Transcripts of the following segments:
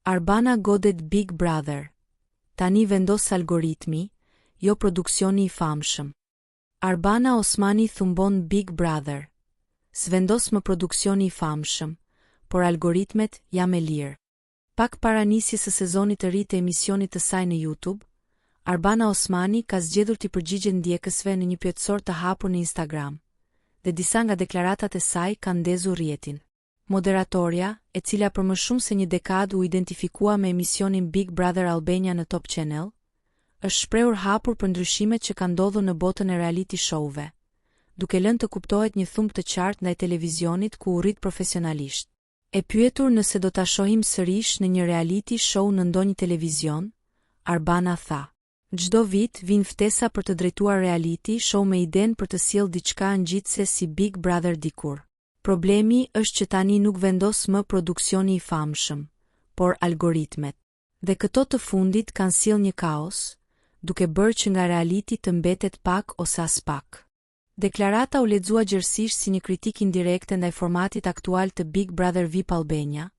Arbana godet Big Brother. Tani vendos algoritmi, jo produksioni i famshëm. Arbana Osmani thumbon Big Brother. S'vendos më produksioni i famshëm, por algoritmet jam e lirë. Pak para nisjes së sezonit të ri të emisionit të saj në YouTube, Arbana Osmani ka zgjedhur t'i përgjigjet ndjekësve në një pyetësor të hapur në Instagram, dhe disa nga deklaratat e saj kanë ndezur rrjetin. Moderatorja, e cila për më shumë se një dekadë u identifikua me emisionin Big Brother Albania në Top Channel, është shprehur hapur për ndryshimet që kanë ndodhur në botën e reality show-ve, duke lënë të kuptohet një thumb të qartë ndaj televizionit ku u rrit profesionalisht. E pyetur nëse do ta shohim sërish në një reality show në ndonjë televizion, Arbana tha: "Çdo vit vijnë ftesa për të drejtuar reality show me idenë për të sjellë diçka ngjitse si Big Brother dikur. Problemi është që tani nuk vendos më produksioni i famshëm, por algoritmet. Dhe këto të fundit kanë sjellë një kaos, duke bërë që nga reality të mbetet pak ose as pak." Deklarata u lexua gjerësisht si një kritik indirekte ndaj formatit aktual të Big Brother VIP Albania,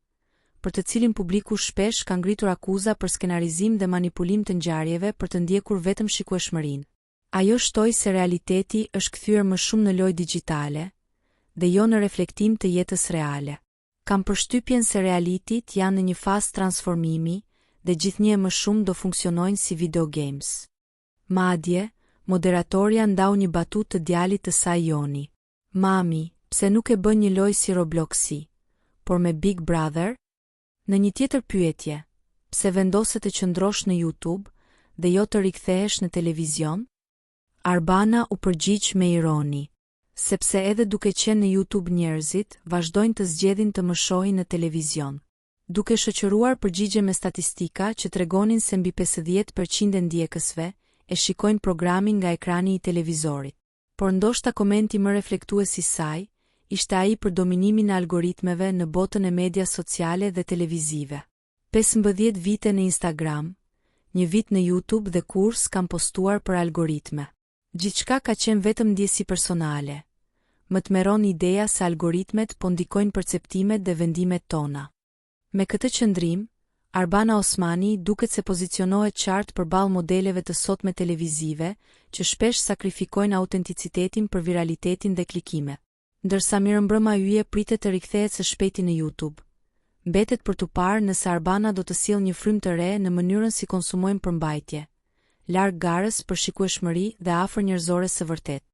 për të cilin publiku shpesh ka ngritur akuza për skenarizim dhe manipulim të ngjarjeve për të ndjekur vetëm shikueshmërinë. Ajo shtoi se realiteti është kthyer më shumë në lojë digjitale dhe jo në reflektim të jetës reale. Kam përshtypjen se realityt janë në një fazë transformimi dhe gjithnjë më shumë do funksionojnë si video games. Madje, moderatorja ndau një batutë të djalit të saj Joni: "Mami, pse nuk e bën një lojë si Robloxi, por me Big Brother?" Në një tjetër pyetje: "Pse vendose të qëndrosh në YouTube dhe jo të rikthehesh në televizion?" Arbana u përgjigj me ironi: "Sepse edhe duke qenë në YouTube njerëzit vazhdojnë të zgjedhin të më shohin në televizion." Duke shoqëruar përgjigje me statistika që tregonin se mbi 50% e ndjekësve e shikojnë programin nga ekrani i televizorit. Por ndoshta komenti më reflektues i saj ishte ai për dominimin e algoritmeve në botën e media sociale dhe televizive. 15 vite në Instagram, një vit në YouTube dhe kurs kam postuar për algoritme. Gjithçka ka qenë vetëm ndjesi personale. Më tmeron ideja se algoritmet po ndikojnë perceptimet dhe vendimet tona. Me këtë qëndrim, Arbana Osmani duket se pozicionohet qartë përballë modeleve të sotme televizive, që shpesh sakrifikojnë autenticitetin për viralitetin dhe klikimet. Ndërsa mirëmbrëma yje pritet të rikthehet së shpejti në YouTube. Mbetet për tu parë nëse Arbana do të sjellë një frymë të re në mënyrën si konsumojmë përmbajtje, larg garës për shikueshmëri dhe afër njerëzore së vërtet.